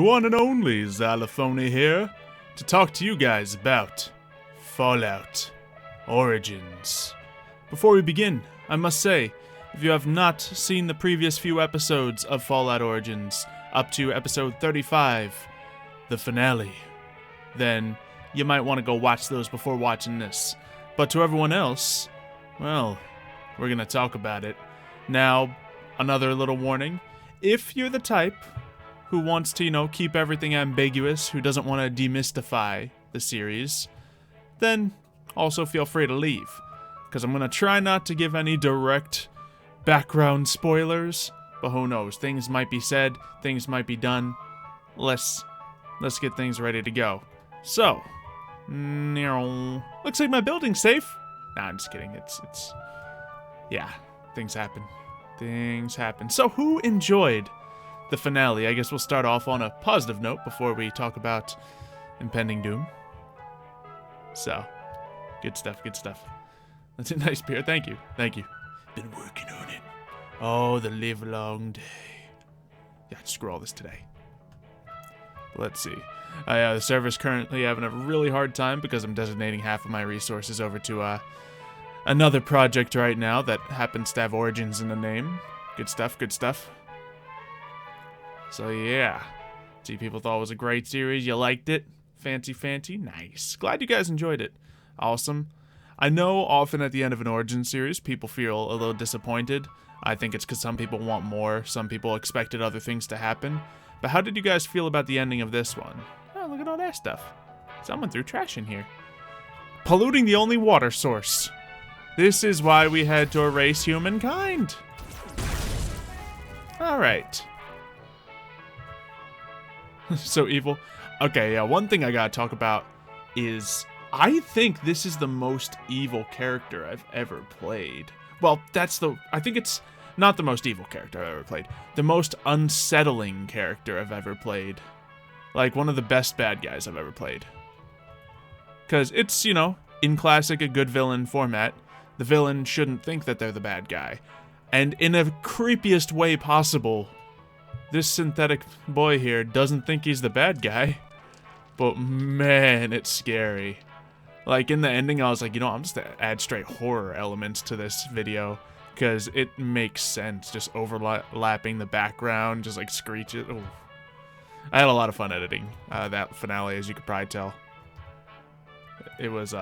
one and only Xylophoney here to talk to you guys about Fallout Origins. Before we begin, I must say, if you have not seen the previous few episodes of Fallout Origins, up to episode 35, the finale, then you might want to go watch those before watching this. But to everyone else, well, we're going to talk about it. Now, another little warning. If you're the type who wants to, keep everything ambiguous, who doesn't want to demystify the series, then also feel free to leave. Because I'm going to try not to give any direct background spoilers, but who knows, things might be said, things might be done. Let's get things ready to go. So, looks like my building's safe. Nah, I'm just kidding. Yeah, things happen. So who enjoyed the finale? I guess we'll start off on a positive note before we talk about impending doom. So, good stuff. That's a nice beer. Thank you. Been working on it. Oh, the live long day. Yeah, screw all this today. Let's see. The server's currently having a really hard time because I'm designating half of my resources over to another project right now that happens to have Origins in the name. Good stuff. So yeah. See, people thought it was a great series. You liked it? Fancy. Nice. Glad you guys enjoyed it. Awesome. I know often at the end of an Origins series, people feel a little disappointed. I think it's because some people want more. Some people expected other things to happen. But how did you guys feel about the ending of this one? Oh, look at all that stuff. Someone threw trash in here. Polluting the only water source. This is why we had to erase humankind. Alright. So evil. Okay, yeah, one thing I gotta talk about is I think this is the most evil character I've ever played. Well, I think it's not the most evil character I've ever played. The most unsettling character I've ever played. Like, one of the best bad guys I've ever played. Because it's, in classic a good villain format, the villain shouldn't think that they're the bad guy. And in a creepiest way possible, this synthetic boy here doesn't think he's the bad guy. But man, it's scary. Like, in the ending, I was like, I'm just gonna add straight horror elements to this video. Because it makes sense, just overlapping the background, just like screeches. Ooh. I had a lot of fun editing that finale, as you could probably tell. It was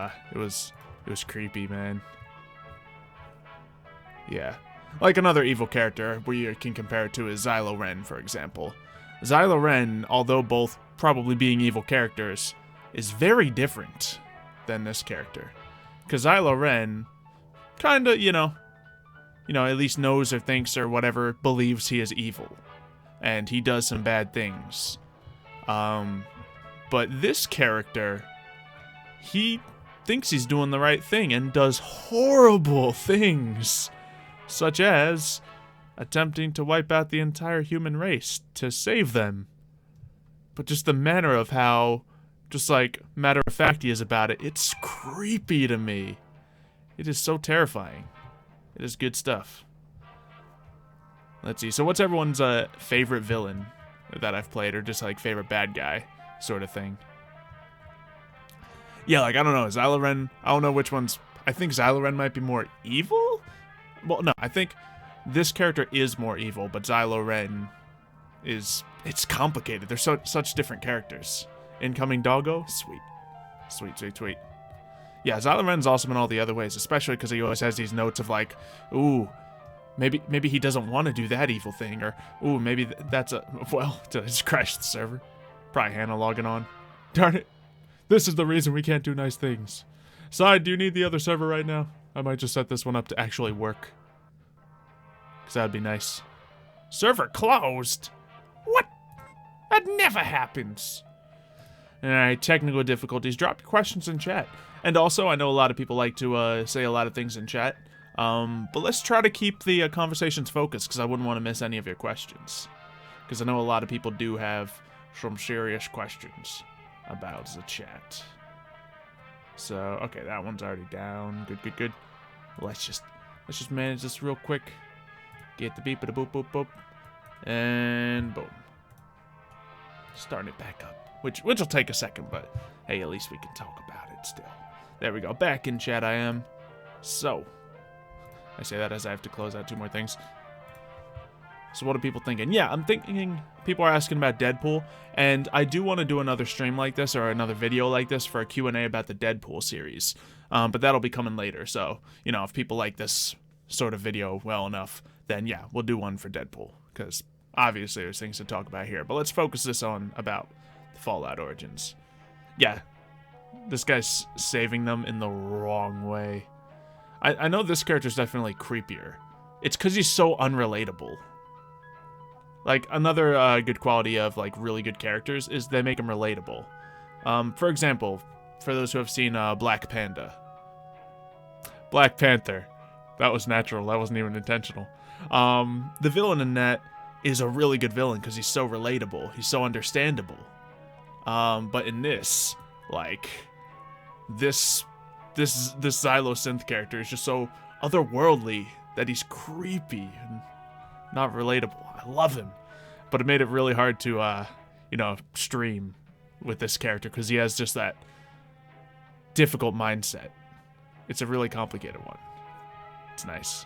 creepy, man. Yeah. Like another evil character where you can compare it to is Xylo, for example. Xylo, although both probably being evil characters, is very different than this character. Because Xylo kinda, at least knows or thinks or whatever, believes he is evil. And he does some bad things. But this character, he thinks he's doing the right thing and does horrible things. Such as attempting to wipe out the entire human race to save them. But just the manner of how, just like, matter-of-fact he is about it, it's creepy to me. It is so terrifying. It is good stuff. Let's see. So what's everyone's favorite villain that I've played, or just like favorite bad guy sort of thing? Yeah, like, I don't know. Xylo, I don't know which one's... I think Xylo might be more evil? Well, no, I think this character is more evil, but Xylo is... It's complicated. They're such different characters. Incoming doggo? Sweet. Yeah, Xylo awesome in all the other ways, especially because he always has these notes of like, ooh, maybe he doesn't want to do that evil thing, or ooh, maybe that's a... Well, did I just crash the server? Probably Hannah logging on. Darn it. This is the reason we can't do nice things. Side, do you need the other server right now? I might just set this one up to actually work. Because that'd be nice. Server closed? What? That never happens. Alright, technical difficulties. Drop your questions in chat. And also, I know a lot of people like to say a lot of things in chat. But let's try to keep the conversations focused, because I wouldn't want to miss any of your questions. Because I know a lot of people do have some serious questions about the chat. So, okay, that one's already down. Good. Let's just manage this real quick. Get the beep, boop, boop, boop. And boom. starting it back up, which will take a second, but hey, at least we can talk about it still. There we go. Back in chat I am. So, I say that as I have to close out 2 more things. So what are people thinking? Yeah, I'm thinking people are asking about Deadpool, and I do want to do another stream like this or another video like this for a Q&A about the Deadpool series. But that'll be coming later, so, you know, if people like this sort of video well enough, then yeah, we'll do one for Deadpool, because obviously there's things to talk about here. But let's focus this on about the Fallout Origins. Yeah, this guy's saving them in the wrong way. I know this character's definitely creepier. It's because he's so unrelatable. Like, another good quality of, like, really good characters is they make them relatable. For example, for those who have seen Black Panther. That was natural. That wasn't even intentional. The villain in that is a really good villain because he's so relatable. He's so understandable. But in this, like, this Xylosynth character is just so otherworldly that he's creepy and not relatable. I love him, but it made it really hard to, you know, stream with this character because he has just that difficult mindset. It's a really complicated one. It's nice.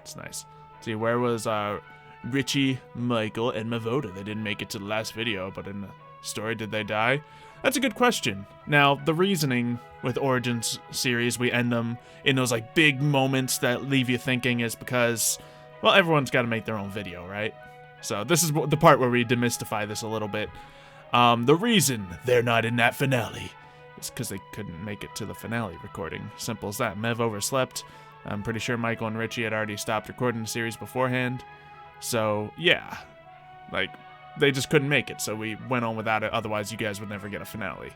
It's nice. See, where was Richie, Michael, and Mavoda? They didn't make it to the last video, but in the story, did they die? That's a good question. Now, the reasoning with Origins series, we end them in those, like, big moments that leave you thinking is because, well, everyone's got to make their own video, right? So this is the part where we demystify this a little bit. The reason they're not in that finale is because they couldn't make it to the finale recording. Simple as that. Mev overslept. I'm pretty sure Michael and Richie had already stopped recording the series beforehand. So, yeah. Like, they just couldn't make it, so we went on without it. Otherwise, you guys would never get a finale.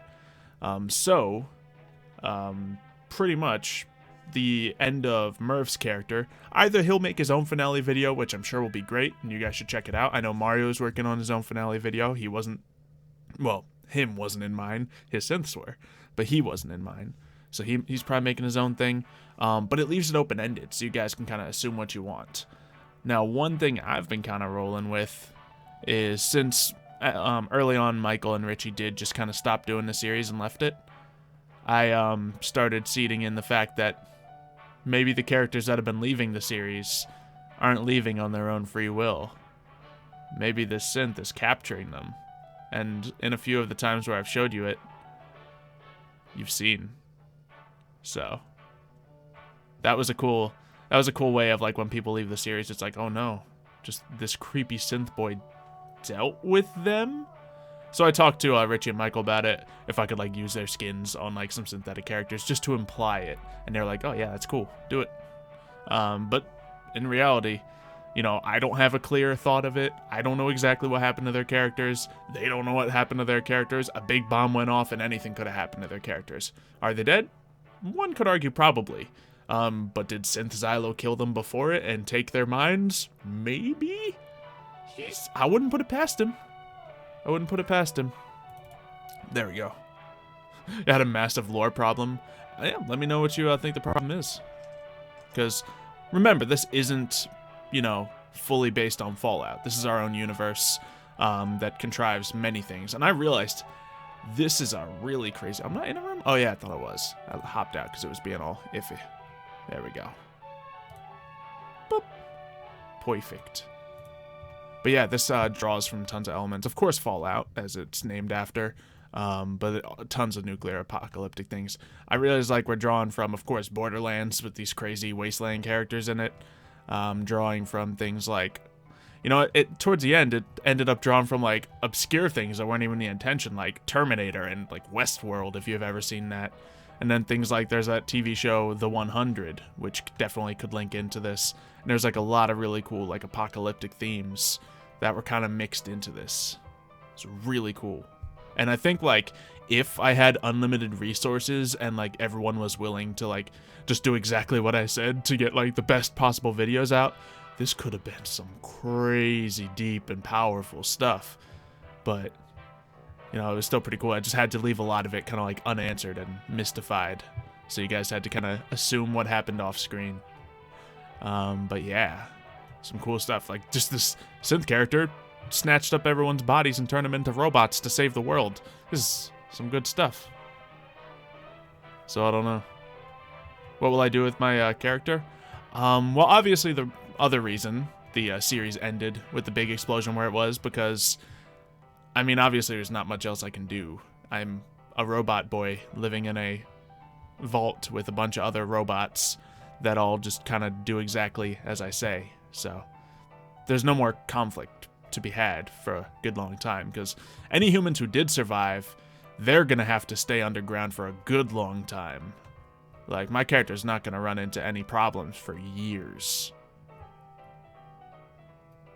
Pretty much, the end of Murph's character, either he'll make his own finale video, which I'm sure will be great, and you guys should check it out. I know Mario's working on his own finale video. He wasn't, well, him wasn't in mine. His synths were, but he wasn't in mine. So he's probably making his own thing, but it leaves it open-ended, so you guys can kind of assume what you want. Now, one thing I've been kind of rolling with is since early on Michael and Richie did just kind of stop doing the series and left it, I started seeding in the fact that maybe the characters that have been leaving the series aren't leaving on their own free will. Maybe this synth is capturing them. And in a few of the times where I've showed you it, you've seen. So that was a cool way of, like, when people leave the series, it's like, oh no, just this creepy synth boy dealt with them. So I talked to Richie and Michael about it, if I could, like, use their skins on, like, some synthetic characters just to imply it, and they're like, oh yeah, that's cool, do it. But in reality, you know, I don't have a clear thought of it. I don't know exactly what happened to their characters. They don't know what happened to their characters. A big bomb went off and anything could have happened to their characters. Are they dead? One could argue probably. But did Synth Xylo kill them before it and take their minds? Maybe? I wouldn't put it past him. I wouldn't put it past him. There we go. It had a massive lore problem. Yeah, let me know what you think the problem is. Because, remember, this isn't, you know, fully based on Fallout. This is our own universe that contrives many things. And I realized this is a really crazy... I'm not in a room? Oh, yeah, I thought I was. I hopped out because it was being all iffy. There we go. Boop. Perfect. But yeah, this draws from tons of elements. Of course, Fallout, as it's named after, but tons of nuclear apocalyptic things. I realize, like, we're drawing from, of course, Borderlands with these crazy wasteland characters in it. Drawing from things like, you know, towards the end, it ended up drawing from, like, obscure things that weren't even the intention, like Terminator and, like, Westworld, if you've ever seen that. And then things like, there's that TV show, The 100, which definitely could link into this. And there's, like, a lot of really cool, like, apocalyptic themes that were kind of mixed into this. It's really cool. And I think, like, if I had unlimited resources and, like, everyone was willing to, like, just do exactly what I said to get, like, the best possible videos out, this could have been some crazy deep and powerful stuff. But, you know, it was still pretty cool. I just had to leave a lot of it kind of, like, unanswered and mystified. So you guys had to kind of assume what happened off screen. But yeah, some cool stuff. Like, just this synth character snatched up everyone's bodies and turned them into robots to save the world. This is some good stuff. So I don't know. What will I do with my character? Well, obviously the other reason the series ended with the big explosion where it was, because, I mean, obviously there's not much else I can do. I'm a robot boy living in a vault with a bunch of other robots that all just kind of do exactly as I say. So there's no more conflict to be had for a good long time, because any humans who did survive, they're gonna have to stay underground for a good long time. Like, my character's not gonna run into any problems for years.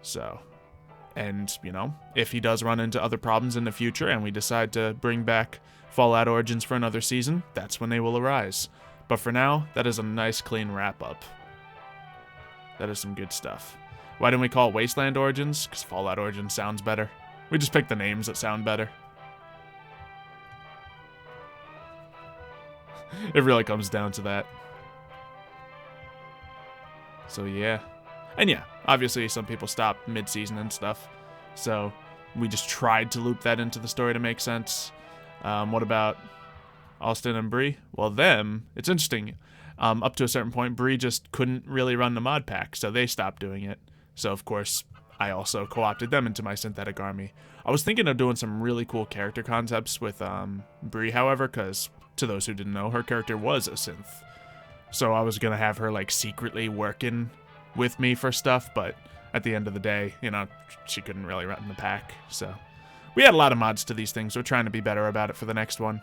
So, and, you know, if he does run into other problems in the future and we decide to bring back Fallout Origins for another season, that's when they will arise. But for now, that is a nice clean wrap-up. That is some good stuff. Why didn't we call it Wasteland Origins? Because Fallout Origins sounds better. We just picked the names that sound better. It really comes down to that. So yeah. And yeah, obviously some people stopped mid-season and stuff. So we just tried to loop that into the story to make sense. What about Austin and Bree? Well, them, it's interesting. Up to a certain point, Bree just couldn't really run the mod pack, so they stopped doing it. So, of course, I also co-opted them into my synthetic army. I was thinking of doing some really cool character concepts with Bree, however, because, to those who didn't know, her character was a synth. So I was going to have her, like, secretly working with me for stuff, but at the end of the day, you know, she couldn't really run the pack, so... We had a lot of mods to these things. We're trying to be better about it for the next one,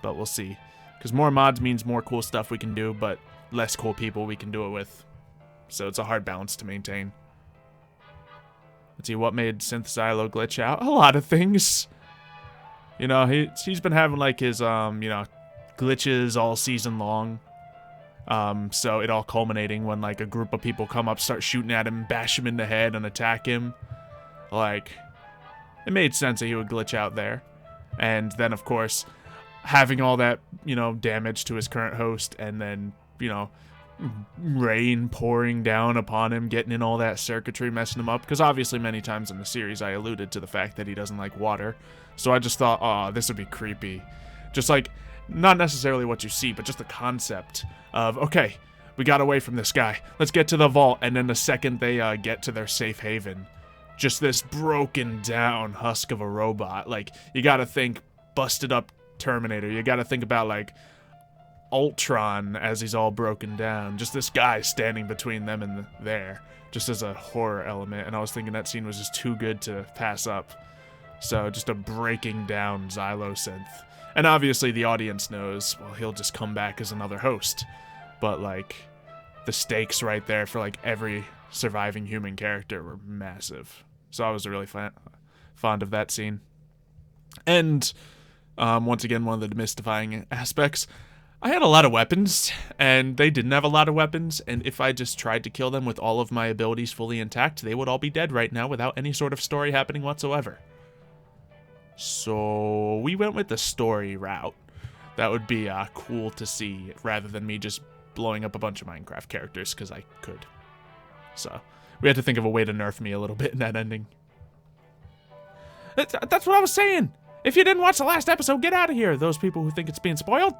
but we'll see. Because more mods means more cool stuff we can do, but less cool people we can do it with. So it's a hard balance to maintain. Let's see, what made Synth Xylo glitch out? A lot of things. You know, he's been having like his, you know, glitches all season long. So it all culminating when like a group of people come up, start shooting at him, bash him in the head, and attack him. Like... It made sense that he would glitch out there. And then, of course, having all that, you know, damage to his current host, and then, you know, rain pouring down upon him, getting in all that circuitry, messing him up. Because obviously many times in the series I alluded to the fact that he doesn't like water. So I just thought, oh, this would be creepy. Just like, not necessarily what you see, but just the concept of, okay, we got away from this guy. Let's get to the vault. And then the second they get to their safe haven, just this broken down husk of a robot. Like, you gotta think busted up Terminator. You gotta think about, like, Ultron as he's all broken down. Just this guy standing between them and there. Just as a horror element. And I was thinking that scene was just too good to pass up. So, just a breaking down Xylo synth. And obviously the audience knows, well, he'll just come back as another host. But, like, the stakes right there for, like, every surviving human character were massive. So I was really fond of that scene. And once again, one of the demystifying aspects, I had a lot of weapons, and they didn't have a lot of weapons, and if I just tried to kill them with all of my abilities fully intact, they would all be dead right now without any sort of story happening whatsoever. So we went with the story route. That would be cool to see, rather than me just blowing up a bunch of Minecraft characters, because I could. So... we had to think of a way to nerf me a little bit in that ending. That's what I was saying. If you didn't watch the last episode, get out of here. Those people who think it's being spoiled.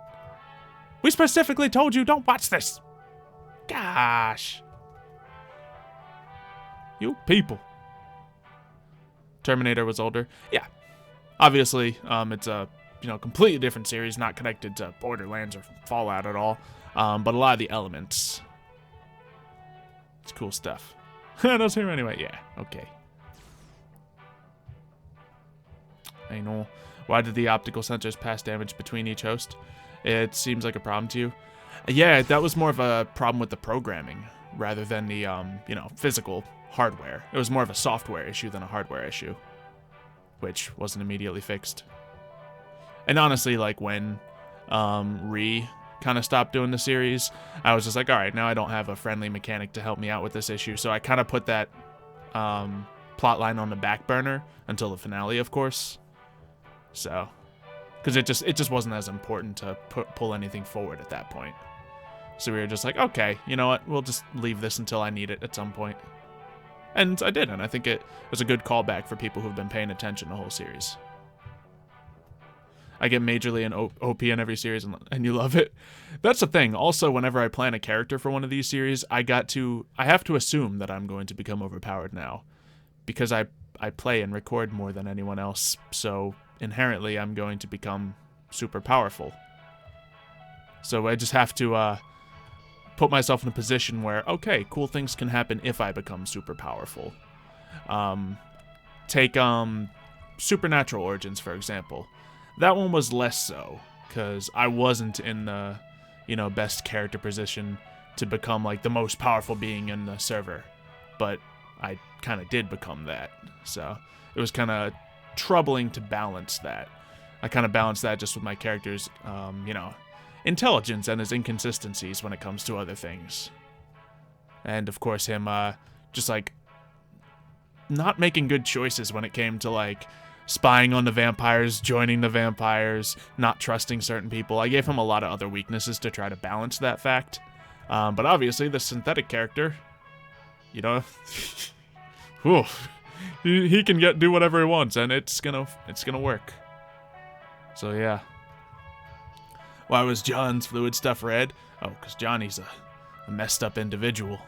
We specifically told you don't watch this. Gosh. You people. Terminator was older. Yeah. Obviously, it's a completely different series, not connected to Borderlands or Fallout at all. But a lot of the elements. It's cool stuff. That's him anyway. Yeah, okay. I know. Why did the optical sensors pass damage between each host? It seems like a problem to you. Yeah, that was more of a problem with the programming rather than the, physical hardware. It was more of a software issue than a hardware issue, which wasn't immediately fixed. And honestly, like when kind of stopped doing the series, I was just like, all right, now I don't have a friendly mechanic to help me out with this issue, so I kind of put that plot line on the back burner until the finale, of course. So, because it just wasn't as important to pull anything forward at that point. So we were just like, okay, you know what, we'll just leave this until I need it at some point. And I did, and I think it was a good callback for people who've been paying attention the whole series. I get majorly an OP in every series, and you love it. That's the thing. Also, whenever I plan a character for one of these series, I have to assume that I'm going to become overpowered now, because I play and record more than anyone else, so inherently I'm going to become super powerful. So I just have to put myself in a position where, okay, cool things can happen if I become super powerful. Take Supernatural Origins, for example. That one was less so, because I wasn't in the, best character position to become, like, the most powerful being in the server. But I kind of did become that. So it was kind of troubling to balance that. I kind of balanced that just with my character's, intelligence and his inconsistencies when it comes to other things. And, of course, him, just, like, not making good choices when it came to, like, spying on the vampires, joining the vampires, not trusting certain people. I gave him a lot of other weaknesses to try to balance that fact. But obviously, the synthetic character, whew, he can do whatever he wants, and it's gonna work. So yeah. Why was John's fluid stuff red? Oh, because Johnny's a messed up individual.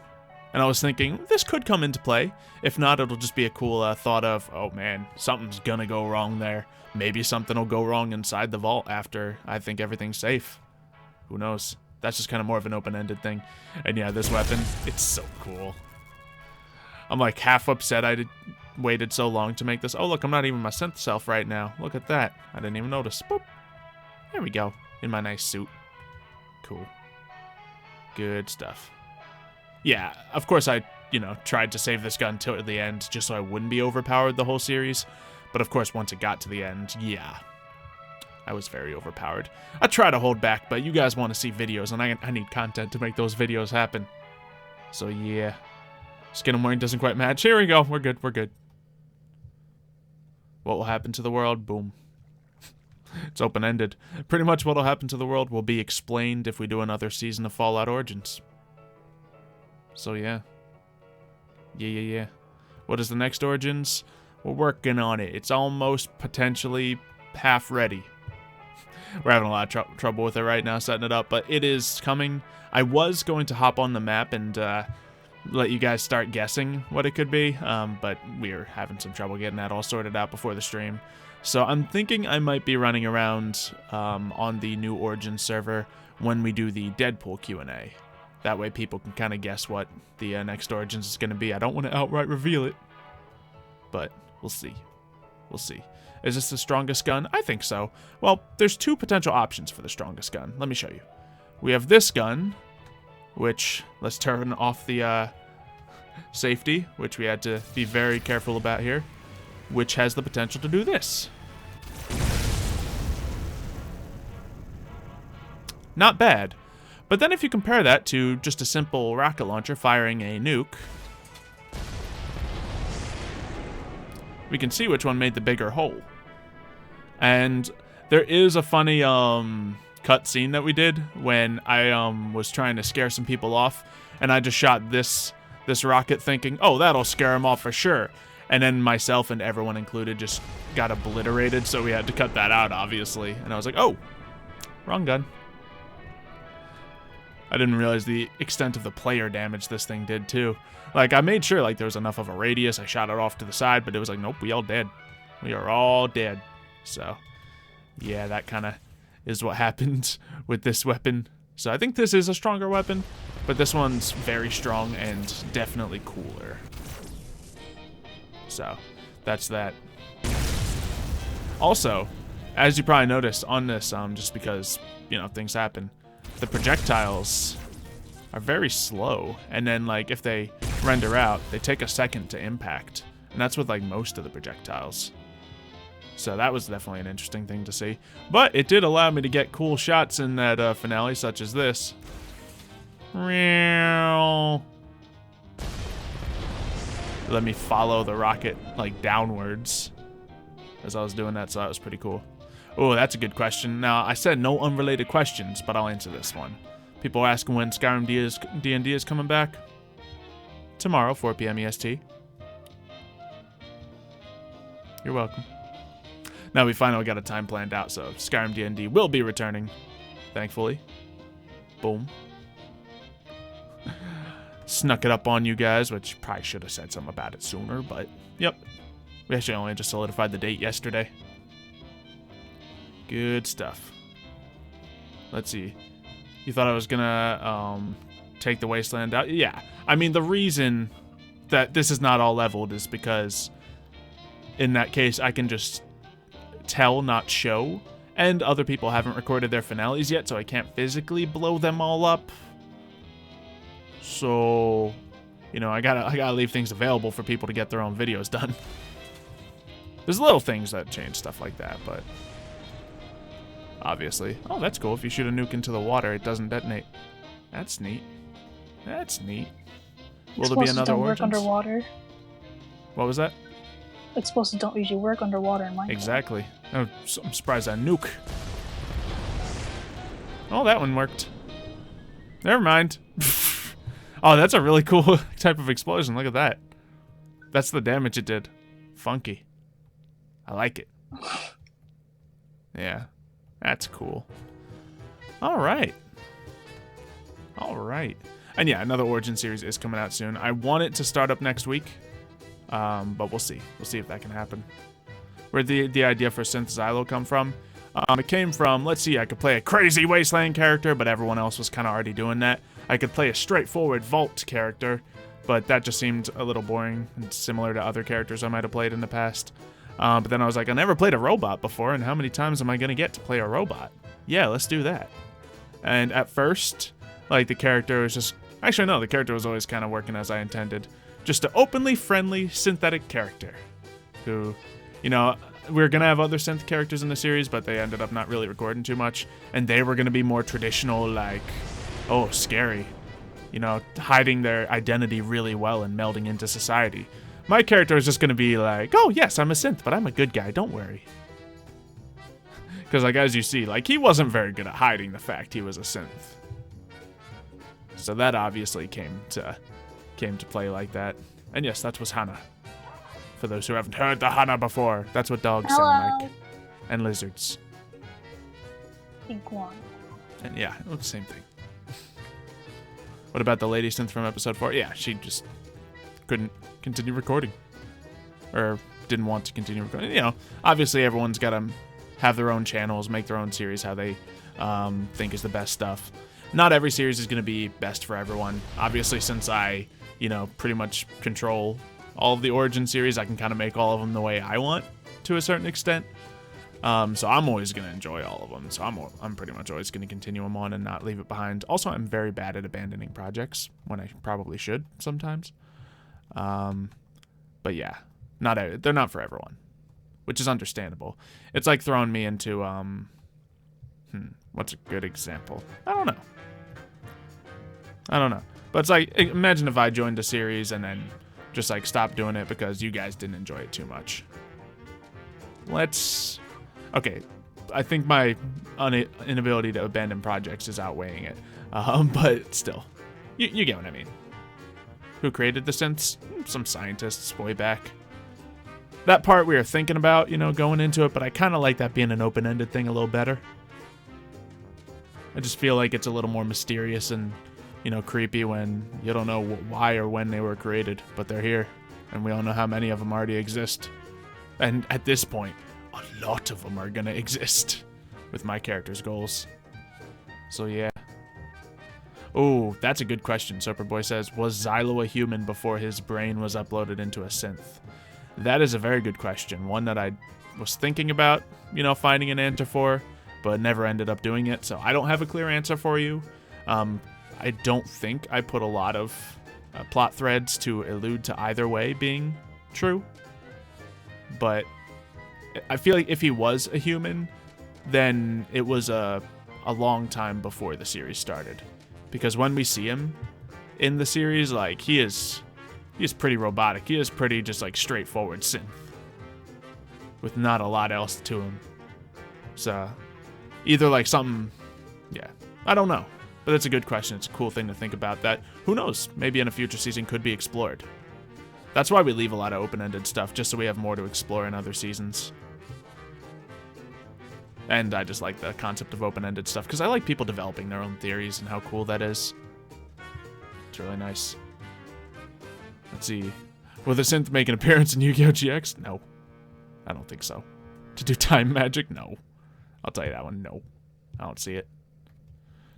And I was thinking, this could come into play. If not, it'll just be a cool thought of, oh man, something's gonna go wrong there. Maybe something will go wrong inside the vault after I think everything's safe. Who knows? That's just kind of more of an open-ended thing. And yeah, this weapon, it's so cool. I'm like half upset I waited so long to make this. Oh look, I'm not even my synth self right now. Look at that. I didn't even notice. Boop. There we go. In my nice suit. Cool. Good stuff. Yeah, of course I, tried to save this gun till the end just so I wouldn't be overpowered the whole series. But of course, once it got to the end, yeah, I was very overpowered. I try to hold back, but you guys want to see videos, and I need content to make those videos happen. So yeah, skin I'm wearing doesn't quite match. Here we go. We're good. We're good. What will happen to the world? Boom. It's open-ended. Pretty much what will happen to the world will be explained if we do another season of Fallout Origins. So yeah. Yeah. What is the next Origins? We're working on it. It's almost potentially half ready. We're having a lot of trouble with it right now, setting it up, but it is coming. I was going to hop on the map and let you guys start guessing what it could be, but we're having some trouble getting that all sorted out before the stream. So I'm thinking I might be running around on the new Origins server when we do the Deadpool Q&A. That way people can kind of guess what the next Origins is going to be. I don't want to outright reveal it, but we'll see. We'll see. Is this the strongest gun? I think so. Well, there's two potential options for the strongest gun. Let me show you. We have this gun, which, let's turn off the safety, which we had to be very careful about here, which has the potential to do this. Not bad. But then if you compare that to just a simple rocket launcher firing a nuke, we can see which one made the bigger hole. And there is a funny cutscene that we did when I was trying to scare some people off, and I just shot this rocket thinking, oh, that'll scare them off for sure. And then myself and everyone included just got obliterated, so we had to cut that out, obviously. And I was like, oh, wrong gun. I didn't realize the extent of the player damage this thing did, too. Like, I made sure, like, there was enough of a radius. I shot it off to the side, but it was like, nope, we all dead. We are all dead. So, yeah, that kind of is what happened with this weapon. So I think this is a stronger weapon, but this one's very strong and definitely cooler. So, that's that. Also, as you probably noticed on this, just because, things happen, the projectiles are very slow, and then, like, if they render out, they take a second to impact, and that's with, like, most of the projectiles. So that was definitely an interesting thing to see. But it did allow me to get cool shots in that finale, such as this. Let me follow the rocket, like, downwards as I was doing that, so that was pretty cool. Oh, that's a good question. Now, I said no unrelated questions, but I'll answer this one. People are asking when Skyrim D&D is coming back. Tomorrow, 4 p.m. EST. You're welcome. Now we finally got a time planned out, so Skyrim D&D will be returning, thankfully. Boom. Snuck it up on you guys, which probably should have said something about it sooner, but yep. We actually only just solidified the date yesterday. Good stuff. Let's see. You thought I was gonna take the wasteland out? Yeah. I mean, the reason that this is not all leveled is because in that case I can just tell, not show, and other people haven't recorded their finales yet, so I can't physically blow them all up. So, you know, I gotta leave things available for people to get their own videos done. There's little things that change stuff like that, but obviously. Oh, that's cool. If you shoot a nuke into the water, it doesn't detonate. That's neat. That's neat. Will there be another don't Origins? Work underwater. What was that? Explosives don't usually work underwater in Minecraft. Exactly. I'm surprised that nuke. Oh, that one worked. Never mind. Oh, that's a really cool type of explosion. Look at that. That's the damage it did. Funky. I like it. Yeah. That's cool. All right. All right. And yeah, another Origin series is coming out soon. I want it to start up next week, but we'll see. We'll see if that can happen. Where'd the idea for Synth Xylo come from? It came from, let's see, I could play a crazy Wasteland character, but everyone else was kind of already doing that. I could play a straightforward Vault character, but that just seemed a little boring and similar to other characters I might have played in the past. But then I was like, I never played a robot before, and how many times am I going to get to play a robot? Yeah, let's do that. And at first, like, the character was just... Actually, no, the character was always kind of working as I intended. Just an openly friendly synthetic character who, you know... We were going to have other synth characters in the series, but they ended up not really recording too much. And they were going to be more traditional, like, oh, scary. You know, hiding their identity really well and melding into society. My character is just going to be like, oh, yes, I'm a synth, but I'm a good guy, don't worry. Because, like, as you see, like, he wasn't very good at hiding the fact he was a synth. So that obviously came to play like that. And yes, that was Hannah. For those who haven't heard the Hana before, that's what dogs sound like. And lizards. Iguana. And yeah, it's the same thing. What about the lady synth from episode 4? Yeah, she just couldn't continue recording. Or didn't want to continue recording. You know, obviously everyone's got to have their own channels, make their own series, how they think is the best stuff. Not every series is going to be best for everyone. Obviously, since I, you know, pretty much control all of the Origin series, I can kind of make all of them the way I want to a certain extent. So I'm always going to enjoy all of them. So I'm pretty much always going to continue them on and not leave it behind. Also, I'm very bad at abandoning projects when I probably should sometimes. But yeah, they're not for everyone, which is understandable. It's like throwing me into, what's a good example? I don't know. But it's like, imagine if I joined a series and then just like stop doing it because you guys didn't enjoy it too much. Okay, I think my inability to abandon projects is outweighing it. But still, you get what I mean. Who created the synths? Some scientists way back. That part we were thinking about, you know, going into it, but I kind of like that being an open-ended thing a little better. I just feel like it's a little more mysterious and, you know, creepy when you don't know why or when they were created, but they're here, and we all know how many of them already exist. And at this point, a lot of them are gonna exist with my character's goals. So yeah. Oh, that's a good question. Superboy says, was Xylo a human before his brain was uploaded into a synth? That is a very good question. One that I was thinking about, you know, finding an answer for, but never ended up doing it. So I don't have a clear answer for you. I don't think I put a lot of plot threads to allude to either way being true. But I feel like if he was a human, then it was a long time before the series started. Because when we see him in the series, like, he is pretty robotic. He is pretty just like straightforward synth with not a lot else to him. So either like something, yeah, I don't know. But that's a good question. It's a cool thing to think about that. Who knows? Maybe in a future season could be explored. That's why we leave a lot of open-ended stuff, just so we have more to explore in other seasons. And I just like the concept of open-ended stuff, because I like people developing their own theories and how cool that is. It's really nice. Let's see. Will the synth make an appearance in Yu-Gi-Oh! GX? No. I don't think so. To do time magic? No. I'll tell you that one. No. I don't see it.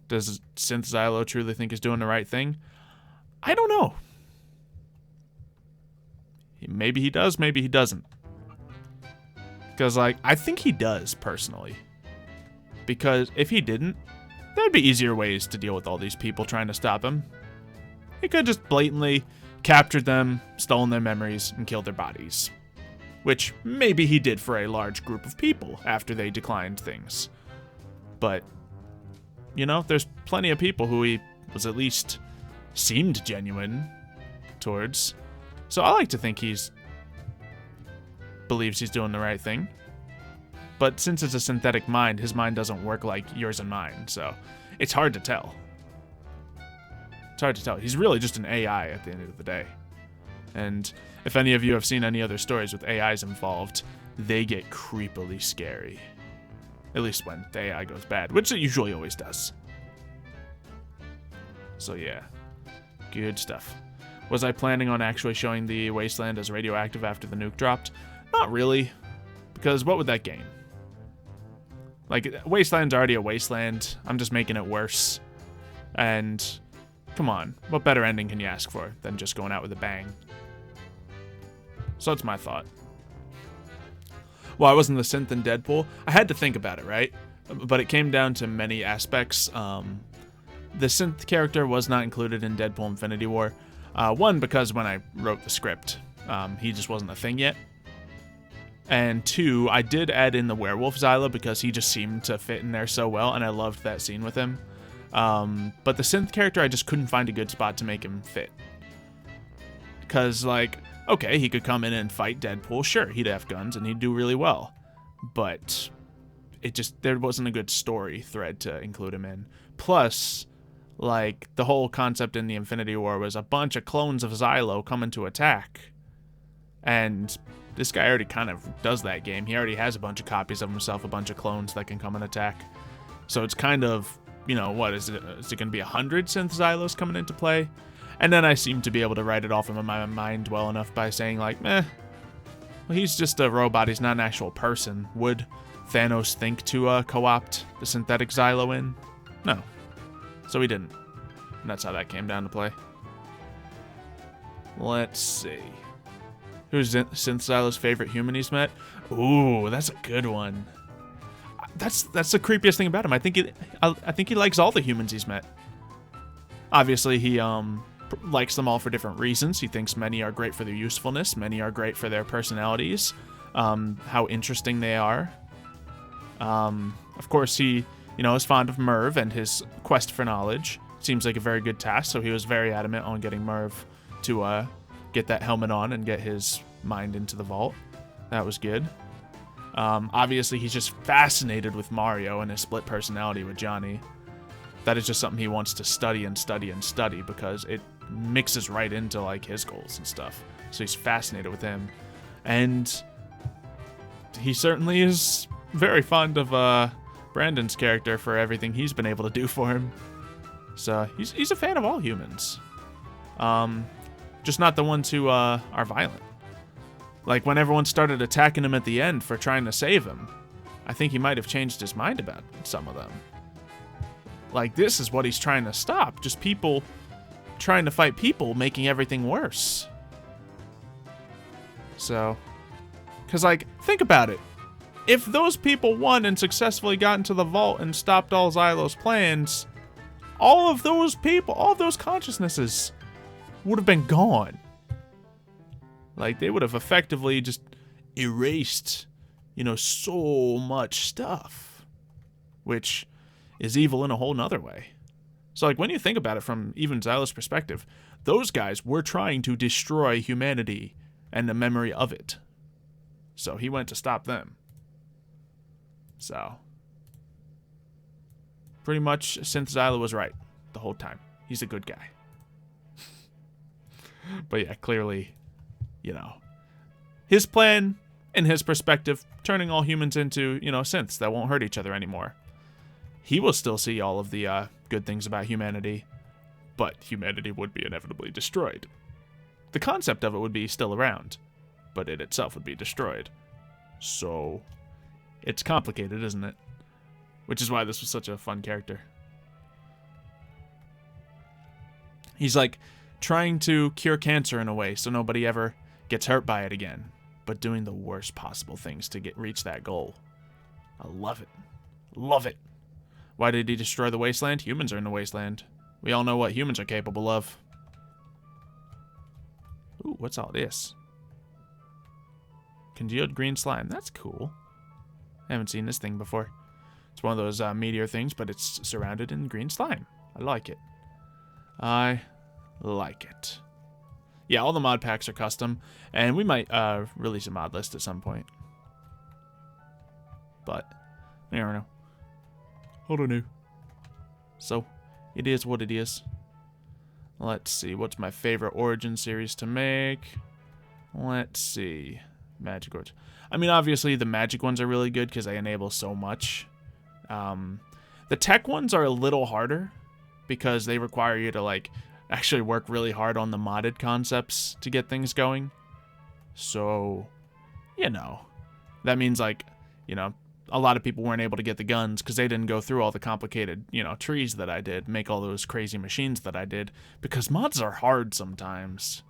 Does Synth Xylo truly think he's doing the right thing? I don't know. Maybe he does, maybe he doesn't. Because, like, I think he does, personally. Because if he didn't, there'd be easier ways to deal with all these people trying to stop him. He could just blatantly captured them, stolen their memories, and killed their bodies. Which maybe he did for a large group of people after they declined things. But, you know, there's plenty of people who he was at least seemed genuine towards. So I like to think believes he's doing the right thing. But since it's a synthetic mind, his mind doesn't work like yours and mine, so it's hard to tell. It's hard to tell. He's really just an AI at the end of the day. And if any of you have seen any other stories with AIs involved, they get creepily scary. At least when the AI goes bad, which it usually always does. So yeah, good stuff. Was I planning on actually showing the wasteland as radioactive after the nuke dropped? Not really, because what would that gain? Like, wasteland's already a wasteland. I'm just making it worse. And come on, what better ending can you ask for than just going out with a bang? So that's my thought. Well, I wasn't the synth in Deadpool. I had to think about it, right? But it came down to many aspects. The synth character was not included in Deadpool Infinity War. One, because when I wrote the script, he just wasn't a thing yet. And two, I did add in the werewolf Xylo because he just seemed to fit in there so well, and I loved that scene with him. But the synth character, I just couldn't find a good spot to make him fit. Because, like, okay, he could come in and fight Deadpool. Sure, he'd have guns, and he'd do really well. But there wasn't a good story thread to include him in. Plus, like, the whole concept in the Infinity War was a bunch of clones of Xylo coming to attack. And this guy already kind of does that game. He already has a bunch of copies of himself, a bunch of clones that can come and attack. So it's kind of, you know, what is it? Is it going to be 100 synth Xylos coming into play? And then I seem to be able to write it off in my mind well enough by saying, like, well, he's just a robot. He's not an actual person. Would Thanos think to co-opt the synthetic Xylo in? No. So he didn't. And that's how that came down to play. Let's see. Who's Synth Xylo's favorite human he's met? Ooh, that's a good one. That's the creepiest thing about him. I think he likes all the humans he's met. Obviously, he likes them all for different reasons. He thinks many are great for their usefulness, many are great for their personalities, how interesting they are. Of course, he, you know, is fond of Merv and his quest for knowledge. Seems like a very good task, so he was very adamant on getting Merv to get that helmet on and get his mind into the vault. That was good. Obviously, he's just fascinated with Mario and his split personality with Johnny. That is just something he wants to study and study and study because it mixes right into, like, his goals and stuff. So he's fascinated with him. And he certainly is very fond of Brandon's character for everything he's been able to do for him. So he's a fan of all humans. Just not the ones who are violent. Like, when everyone started attacking him at the end for trying to save him, I think he might have changed his mind about some of them. Like, this is what he's trying to stop. Just people trying to fight people, making everything worse. So, because, like, think about it. If those people won and successfully got into the vault and stopped all Xylo's plans, all of those people, all of those consciousnesses would have been gone. Like, they would have effectively just erased, you know, so much stuff. Which is evil in a whole nother way. So, like, when you think about it from even Xylo's perspective, those guys were trying to destroy humanity and the memory of it. So he went to stop them. So, pretty much, Synth Xylo was right the whole time. He's a good guy. But yeah, clearly you know, his plan, in his perspective, turning all humans into, you know, synths that won't hurt each other anymore. He will still see all of the good things about humanity, but humanity would be inevitably destroyed. The concept of it would be still around, but it itself would be destroyed. So, it's complicated, isn't it? Which is why this was such a fun character. He's like trying to cure cancer in a way so nobody ever gets hurt by it again, but doing the worst possible things to reach that goal. I love it. Love it. Why did he destroy the wasteland? Humans are in the wasteland. We all know what humans are capable of. Ooh, what's all this? Congealed green slime. That's cool. I haven't seen this thing before. It's one of those meteor things, but it's surrounded in green slime. I like it. I like it. Yeah, all the mod packs are custom, and we might release a mod list at some point. But, I don't know. I don't know. So, it is what it is. Let's see, what's my favorite Origin series to make? Let's see. Magic Origin. I mean, obviously, the magic ones are really good because they enable so much. The tech ones are a little harder because they require you to, like, actually work really hard on the modded concepts to get things going. So, you know, that means, like, you know, a lot of people weren't able to get the guns because they didn't go through all the complicated, you know, trees that I did, make all those crazy machines that I did, because mods are hard sometimes.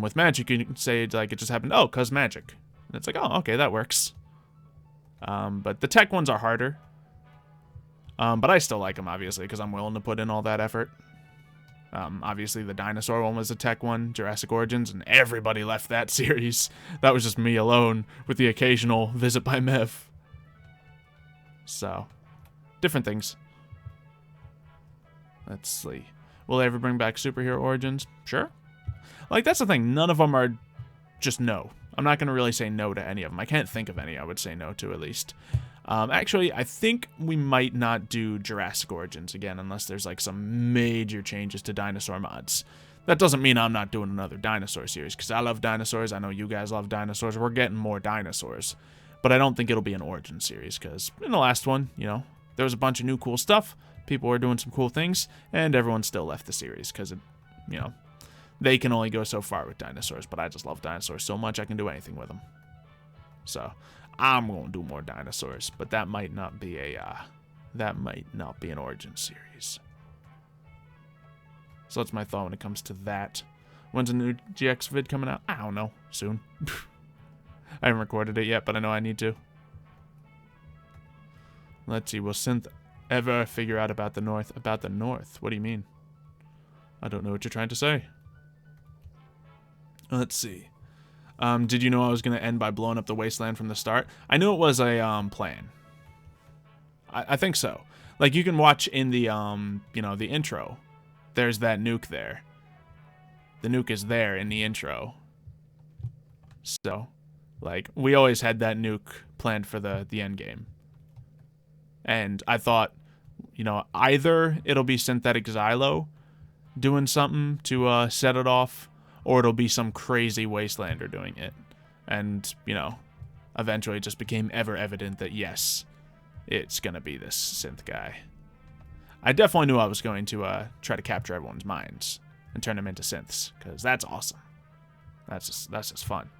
With magic, you can say, like, it just happened, oh, cause magic. And it's like, oh, okay, that works. But the tech ones are harder. But I still like them, obviously, because I'm willing to put in all that effort. Obviously, the dinosaur one was a tech one, Jurassic Origins, and everybody left that series. That was just me alone, with the occasional visit by Mev. So, different things. Let's see. Will they ever bring back Superhero Origins? Sure. Like, that's the thing. None of them are just no. I'm not going to really say no to any of them. I can't think of any I would say no to, at least. Actually, I think we might not do Jurassic Origins again unless there's, like, some major changes to dinosaur mods. That doesn't mean I'm not doing another dinosaur series, because I love dinosaurs. I know you guys love dinosaurs. We're getting more dinosaurs. But I don't think it'll be an Origin series, because in the last one, you know, there was a bunch of new cool stuff. People were doing some cool things, and everyone still left the series, because, you know, they can only go so far with dinosaurs, but I just love dinosaurs so much I can do anything with them. So, I'm going to do more dinosaurs, but that might not be an Origin series. So that's my thought when it comes to that. When's a new GX vid coming out? I don't know. Soon. I haven't recorded it yet, but I know I need to. Let's see. Will Synth ever figure out about the North? About the North? What do you mean? I don't know what you're trying to say. Let's see. Did you know I was going to end by blowing up the wasteland from the start? I knew it was a plan. I think so. Like, you can watch in the, you know, the intro. There's that nuke there. The nuke is there in the intro. So, like, we always had that nuke planned for the end game. And I thought, you know, either it'll be Synthetic Xylo doing something to set it off, or it'll be some crazy wastelander doing it. And, you know, eventually it just became ever evident that, yes, it's going to be this synth guy. I definitely knew I was going to try to capture everyone's minds and turn them into synths, because that's awesome. That's just fun.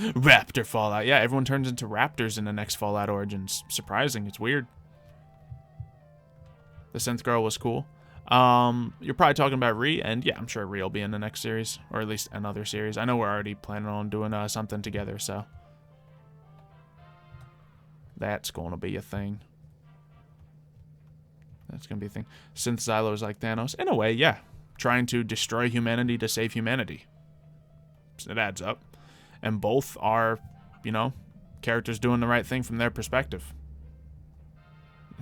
Raptor Fallout. Yeah, everyone turns into raptors in the next Fallout Origins. Surprising. It's weird. The synth girl was cool. You're probably talking about Ree, and yeah, I'm sure Ree will be in the next series, or at least another series. I know we're already planning on doing something together, so that's going to be a thing. That's going to be a thing. Synth Xylo is like Thanos. In a way, yeah. Trying to destroy humanity to save humanity. It adds up. And both are, you know, characters doing the right thing from their perspective.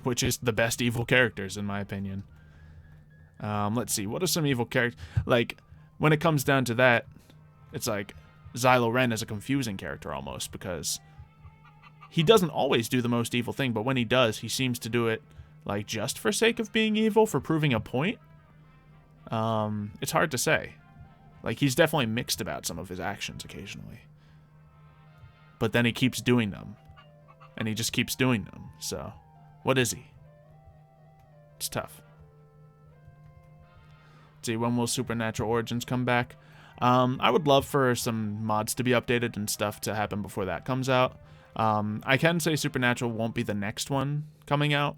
Which is the best evil characters, in my opinion. Let's see. What are some evil characters? Like, when it comes down to that, it's like Xylo Ren is a confusing character almost, because he doesn't always do the most evil thing, but when he does, he seems to do it, like, just for sake of being evil, for proving a point. It's hard to say. Like, he's definitely mixed about some of his actions occasionally. But then he keeps doing them. And he just keeps doing them. So, what is he? It's tough. Let's see, when will Supernatural Origins come back? I would love for some mods to be updated and stuff to happen before that comes out. I can say Supernatural won't be the next one coming out.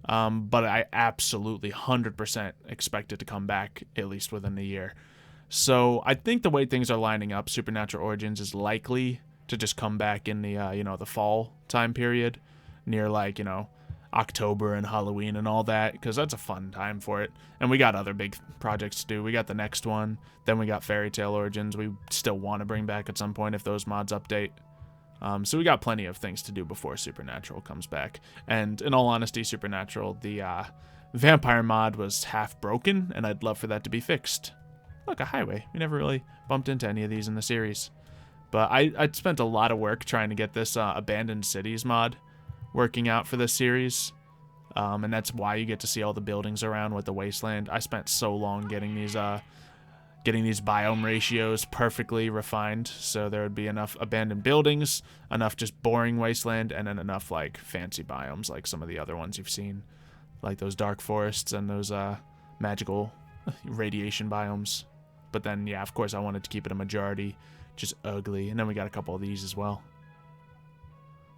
But I absolutely 100% expect it to come back at least within the year. So I think the way things are lining up, Supernatural Origins is likely to just come back in the, the fall time period near, like, October and Halloween and all that, because that's a fun time for it. And we got other big projects to do. We got the next one. Then we got Fairy Tale Origins. We still want to bring back at some point if those mods update. So we got plenty of things to do before Supernatural comes back. And in all honesty, Supernatural, the vampire mod was half broken, and I'd love for that to be fixed. Look, a highway. We never really bumped into any of these in the series. But I spent a lot of work trying to get this Abandoned Cities mod working out for this series. And that's why you get to see all the buildings around with the wasteland. I spent so long getting these biome ratios perfectly refined, so there would be enough abandoned buildings, enough just boring wasteland, and then enough like fancy biomes like some of the other ones you've seen, like those dark forests and those magical radiation biomes. But then, yeah, of course I wanted to keep it a majority just ugly, and then we got a couple of these as well.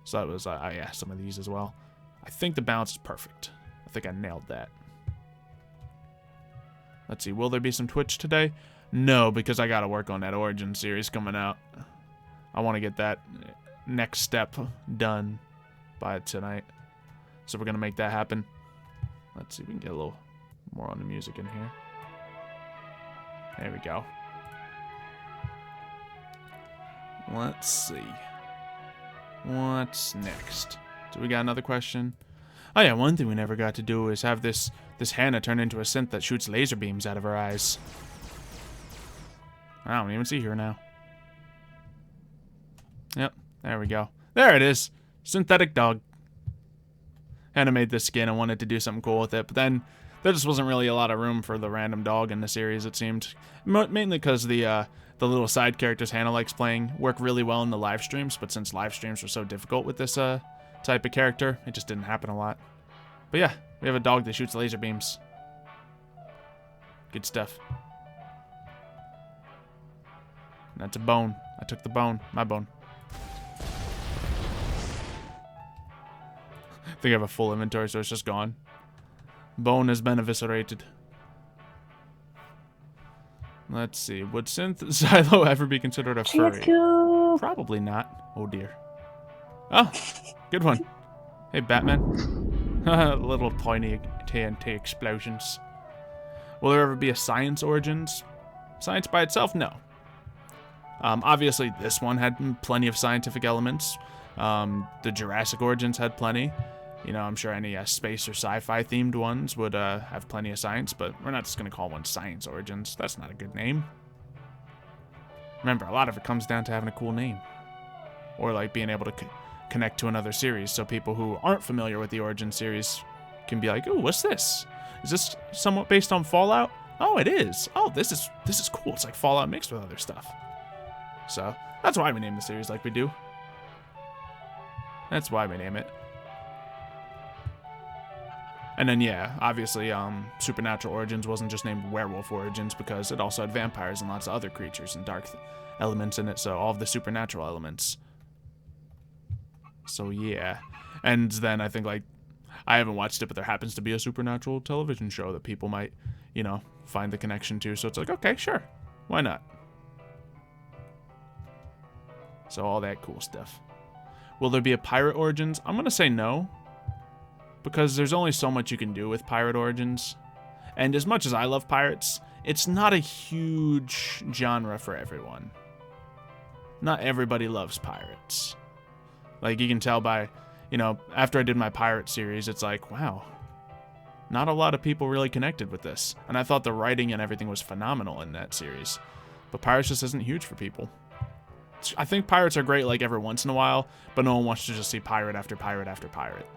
So that was yeah, some of these as well. I think the balance is perfect. I think I nailed that. Let's see, will there be some Twitch today? No, because I gotta work on that Origin series coming out. I want to get that next step done by tonight. So we're gonna make that happen. Let's see if we can get a little more on the music in here. There we go. Let's see. What's next? So we got another question. Oh yeah, one thing we never got to do is have this Hannah turn into a synth that shoots laser beams out of her eyes. I don't even see her now. Yep, there we go. There it is. Synthetic dog. Hannah made this skin and wanted to do something cool with it, but then there just wasn't really a lot of room for the random dog in the series, it seemed. Mainly because the little side characters Hannah likes playing work really well in the live streams, but since live streams were so difficult with this type of character, it just didn't happen a lot. But yeah, we have a dog that shoots laser beams. Good stuff. And that's a bone. I took the bone. My bone. I think I have a full inventory, so it's just gone. Bone has been eviscerated. Let's see. Would Synth Xylo ever be considered a furry? Probably not. Oh dear. Oh, good one. Hey, Batman. Little tiny TNT explosions. Will there ever be a Science Origins? Science by itself? No. Obviously, this one had plenty of scientific elements. The Jurassic Origins had plenty. You know, I'm sure any space or sci-fi themed ones would have plenty of science, but we're not just going to call one Science Origins. That's not a good name. Remember, a lot of it comes down to having a cool name. Or like being able to connect to another series, so people who aren't familiar with the Origin series can be like, "Ooh, what's this? Is this somewhat based on Fallout? Oh, it is. Oh, this is cool. It's like Fallout mixed with other stuff." So that's why we name the series like we do. That's why we name it. And then, yeah, obviously, Supernatural Origins wasn't just named Werewolf Origins because it also had vampires and lots of other creatures and dark elements in it, so all of the supernatural elements. So, yeah. And then I think, like, I haven't watched it, but there happens to be a Supernatural television show that people might, you know, find the connection to, so it's like, okay, sure. Why not? So, all that cool stuff. Will there be a Pirate Origins? I'm going to say no. Because there's only so much you can do with Pirate Origins. And as much as I love pirates, it's not a huge genre for everyone. Not everybody loves pirates. Like, you can tell by, you know, after I did my pirate series, it's like, wow. Not a lot of people really connected with this. And I thought the writing and everything was phenomenal in that series. But pirates just isn't huge for people. I think pirates are great, like, every once in a while, but no one wants to just see pirate after pirate after pirate.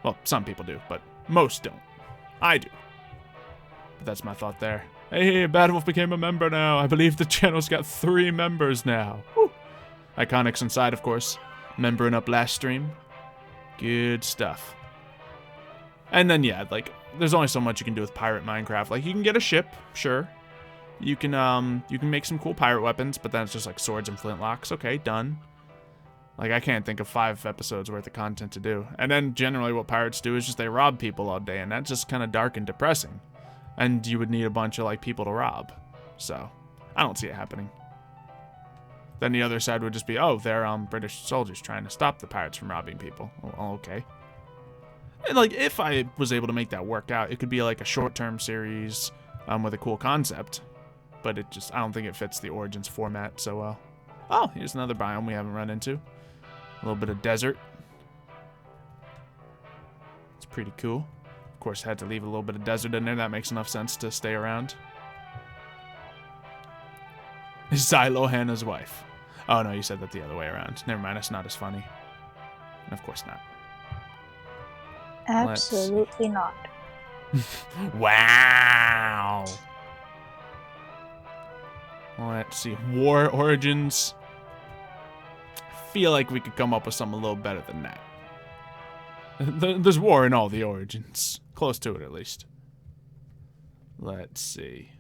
Well, some people do, but most don't. I do. But that's my thought there. Hey, Bad Wolf became a member now. I believe the channel's got 3 members now. Woo. Iconics inside, of course. Membering up last stream. Good stuff. And then, yeah, like, there's only so much you can do with pirate Minecraft. Like, you can get a ship, sure. You can make some cool pirate weapons, but then it's just like swords and flintlocks. Okay, done. Like, I can't think of 5 episodes worth of content to do. And then generally what pirates do is just they rob people all day, and that's just kind of dark and depressing. And you would need a bunch of, like, people to rob. So, I don't see it happening. Then the other side would just be, oh, they're British soldiers trying to stop the pirates from robbing people. Oh, okay. And, like, if I was able to make that work out, it could be, like, a short-term series with a cool concept. But it just, I don't think it fits the Origins format so well. Oh, here's another biome we haven't run into. A little bit of desert. It's pretty cool. Of course, had to leave a little bit of desert in there. That makes enough sense to stay around. Xylophoney's wife. Oh, no, you said that the other way around. Never mind, it's not as funny. And of course not. Absolutely not. Wow. Let's see. War Origins. I feel like we could come up with something a little better than that. There's war in all the Origins. Close to it, at least. Let's see.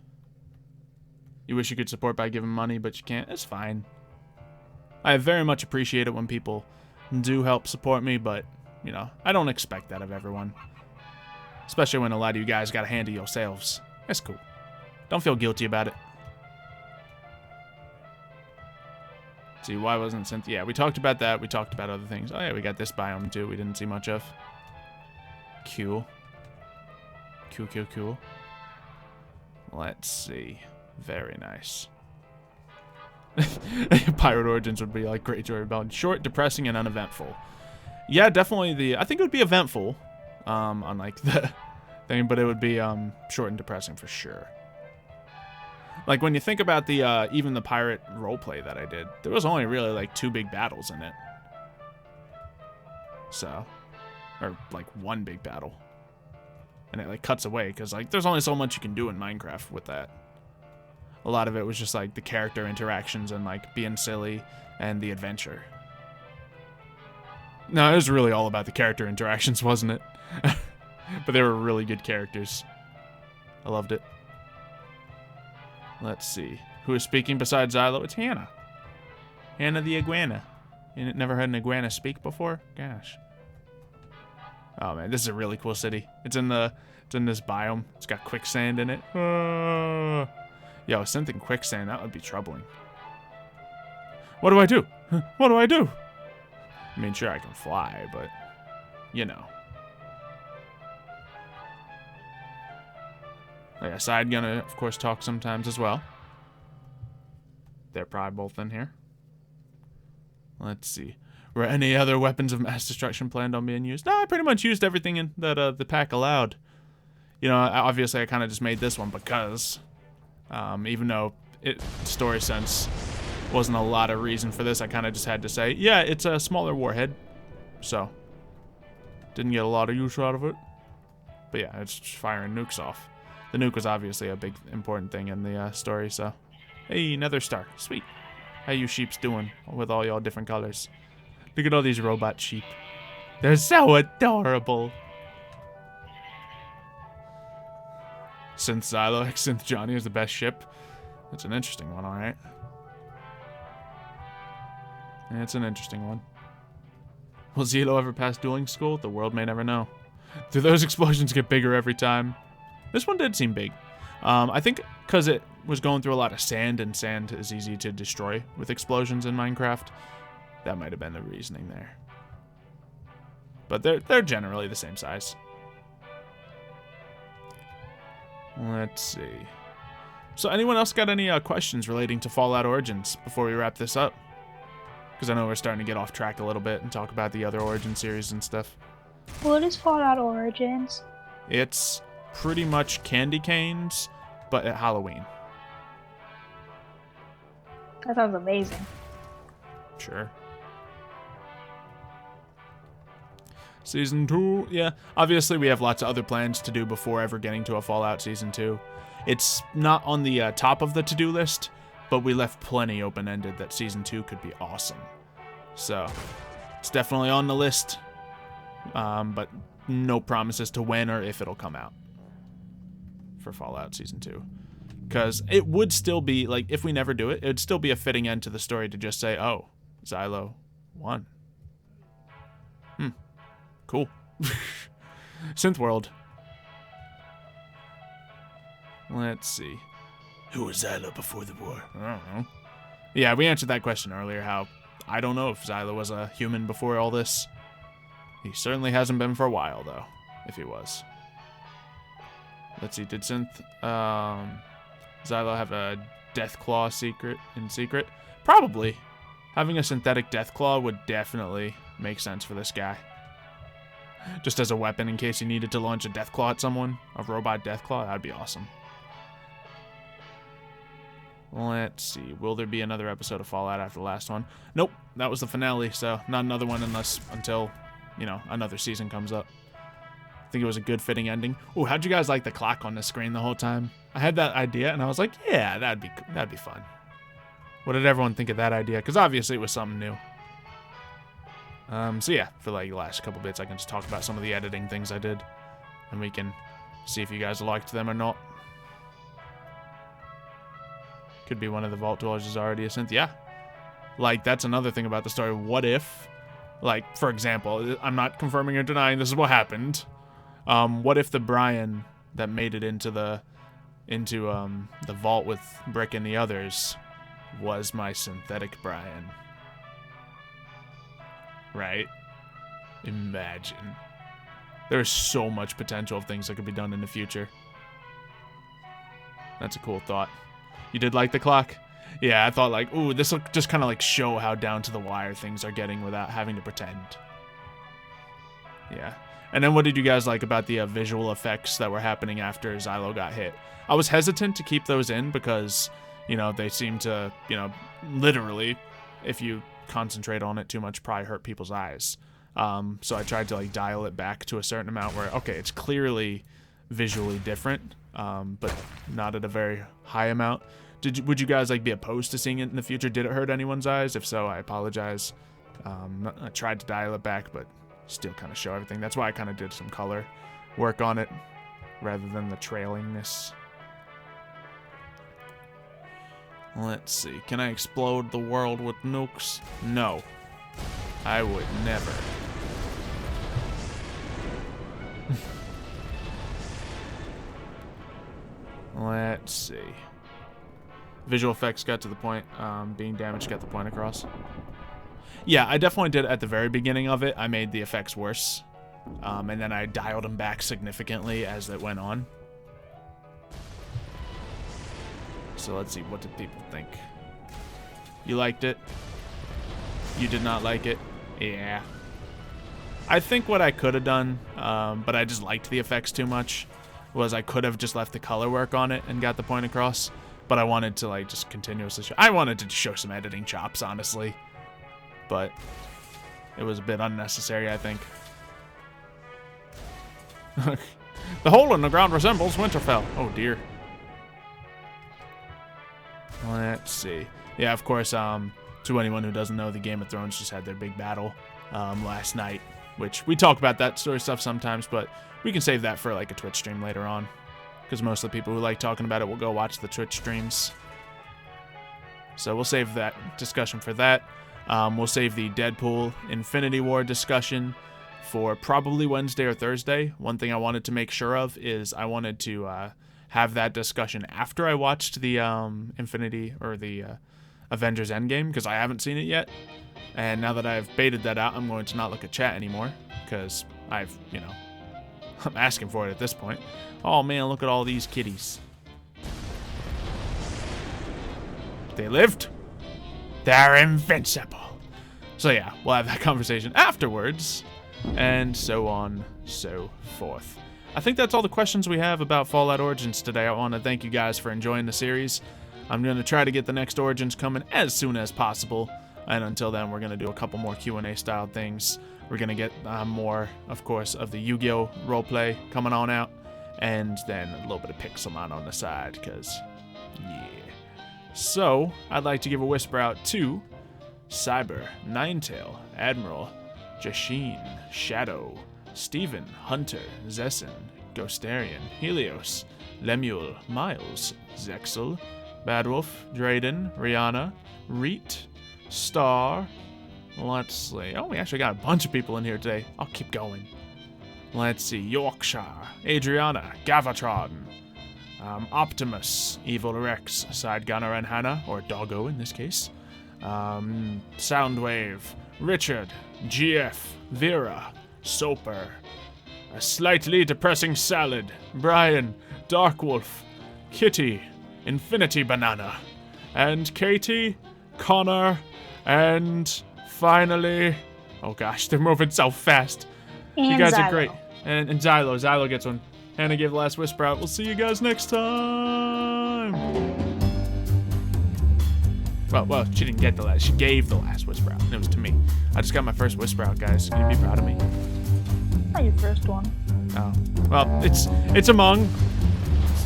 You wish you could support by giving money, but you can't. It's fine. I very much appreciate it when people do help support me, but, you know, I don't expect that of everyone. Especially when a lot of you guys got a hand to yourselves. That's cool. Don't feel guilty about it. See, why wasn't Cynthia? Yeah, we talked about that. We talked about other things. Oh, yeah, we got this biome, too. We didn't see much of. Cool. Cool. Let's see. Very nice. Pirate Origins would be like Great Joy Rebellion. Short, depressing, and uneventful. Yeah, definitely I think it would be eventful. On like the thing, but it would be short and depressing for sure. Like when you think about the even the pirate roleplay that I did, there was only really like 2 big battles in it. So, or like 1 big battle. And it like cuts away because like there's only so much you can do in Minecraft with that. A lot of it was just like the character interactions and like being silly and the adventure. No, it was really all about the character interactions, wasn't it? But they were really good characters. I loved it. Let's see. Who is speaking besides Xylo? It's Hannah. Hannah the iguana. You never heard an iguana speak before? Gosh. Oh man, this is a really cool city. It's in this biome. It's got quicksand in it. Yo, something quicksand, that would be troubling. What do I do? What do I do? I mean, sure I can fly, but you know. Like a side gonna, of course, talk sometimes as well. They're probably both in here. Let's see. Were any other weapons of mass destruction planned on being used? No, I pretty much used everything in that the pack allowed. You know, obviously I kind of just made this one because, even though story sense wasn't a lot of reason for this, I kind of just had to say, yeah, it's a smaller warhead. So, didn't get a lot of use out of it. But yeah, it's just firing nukes off. The nuke was obviously a big important thing in the story, so. Hey, Nether Star. Sweet. How you sheeps doing with all y'all different colors? Look at all these robot sheep. They're so adorable. Synth Xylo, Synth Johnny is the best ship. That's an interesting one, alright. It's an interesting one. Will Xylo ever pass dueling school? The world may never know. Do those explosions get bigger every time? This one did seem big. I think because it was going through a lot of sand, and sand is easy to destroy with explosions in Minecraft. That might have been the reasoning there. But they're generally the same size. Let's see. So anyone else got any questions relating to Fallout Origins before we wrap this up? Because I know we're starting to get off track a little bit and talk about the other Origin series and stuff. What is Fallout Origins? It's pretty much candy canes, but at Halloween. That sounds amazing. Sure. Season 2, yeah. Obviously, we have lots of other plans to do before ever getting to a Fallout Season 2. It's not on the top of the to-do list, but we left plenty open-ended that Season 2 could be awesome. So, it's definitely on the list, but no promises to when or if it'll come out for Fallout Season 2. Because it would still be, like, if we never do it, it would still be a fitting end to the story to just say, oh, Xylo won. Cool. Synth World. Let's see. Who was Xylo before the war? I don't know. Yeah, we answered that question earlier, how I don't know if Xylo was a human before all this. He certainly hasn't been for a while, though, if he was. Let's see, did Xylo have a Deathclaw in secret? Probably. Having a synthetic Deathclaw would definitely make sense for this guy. Just as a weapon in case he needed to launch a Deathclaw at someone. A robot Deathclaw, that'd be awesome. Let's see, will there be another episode of Fallout after the last one? Nope, that was the finale, so not another one until, you know, another season comes up. I think it was a good fitting ending. Ooh, how'd you guys like the clock on the screen the whole time? I had that idea and I was like, yeah, that'd be fun. What did everyone think of that idea? Because obviously it was something new. So yeah, for like the last couple bits, I can just talk about some of the editing things I did, and we can see if you guys liked them or not. Could be one of the Vault Dwellers is already a synth. Yeah, like that's another thing about the story. What if, like for example, I'm not confirming or denying this is what happened. What if the Brian that made it into the vault with Brick and the others was my synthetic Brian? Right? Imagine. There's so much potential of things that could be done in the future. That's a cool thought. You did like the clock? Yeah, I thought like, ooh, this will just kind of like show how down to the wire things are getting without having to pretend. Yeah. And then what did you guys like about the visual effects that were happening after Xylo got hit? I was hesitant to keep those in because, you know, they seem to, you know, literally, if you concentrate on it too much, probably hurt people's eyes. So I tried to like dial it back to a certain amount where, okay, it's clearly visually different, but not at a very high amount. Would you guys like be opposed to seeing it in the future? Did it hurt anyone's eyes? If so, I apologize. I tried to dial it back, but still kind of show everything. That's why I kind of did some color work on it rather than the trailingness. Let's see. Can I explode the world with nukes? No. I would never. Let's see. Visual effects got to the point. Being damaged got the point across. Yeah, I definitely did at the very beginning of it. I made the effects worse. And then I dialed them back significantly as it went on. So let's see, what did people think? You liked it? You did not like it? Yeah. I think what I could have done, but I just liked the effects too much, was I could have just left the color work on it and got the point across. But I wanted to like just continuously show. I wanted to show some editing chops, honestly. But it was a bit unnecessary, I think. The hole in the ground resembles Winterfell. Oh dear. Let's see. Yeah, of course, to anyone who doesn't know, the Game of Thrones just had their big battle last night, which we talk about that sort of stuff sometimes, but we can save that for like a Twitch stream later on, because most of the people who like talking about it will go watch the Twitch streams. So we'll save that discussion for that. We'll save the Deadpool Infinity War discussion for probably Wednesday or Thursday. One thing I wanted to make sure of is I wanted to have that discussion after I watched the Avengers Endgame, because I haven't seen it yet. And now that I've baited that out, I'm going to not look at chat anymore, because I've, you know, I'm asking for it at this point. Oh man, look at all these kitties. They lived. They're invincible. So yeah, we'll have that conversation afterwards, and so on, so forth. I think that's all the questions we have about Fallout Origins today. I want to thank you guys for enjoying the series. I'm going to try to get the next Origins coming as soon as possible. And until then, we're going to do a couple more Q&A style things. We're going to get more, of course, of the Yu-Gi-Oh! Roleplay coming on out. And then a little bit of Pixelmon on the side, because, yeah. So, I'd like to give a whisper out to Cyber, Ninetail, Admiral, Jashin, Shadow, Steven, Hunter, Zessin, Ghostarian, Helios, Lemuel, Miles, Zexel, Badwolf, Drayden, Rihanna, Reet, Star. Let's see. Oh, we actually got a bunch of people in here today. I'll keep going. Let's see. Yorkshire, Adriana, Gavatron, Optimus, Evil Rex, Sidegunner and Hannah, or Doggo in this case. Soundwave, Richard, GF, Vera, Soper, a slightly depressing salad, Brian, Darkwolf, Kitty, Infinity Banana, and Katie, Connor, and finally, oh gosh, they're moving so fast. And you guys Xylo. are great. And Xylo gets one. Hannah gave the last whisper out. We'll see you guys next time. Well, she didn't get the last. She gave the last whisper out, and it was to me. I just got my first whisper out, guys. Can you be proud of me? Not your first one. Oh, well, it's among.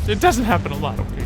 It doesn't happen a lot, okay?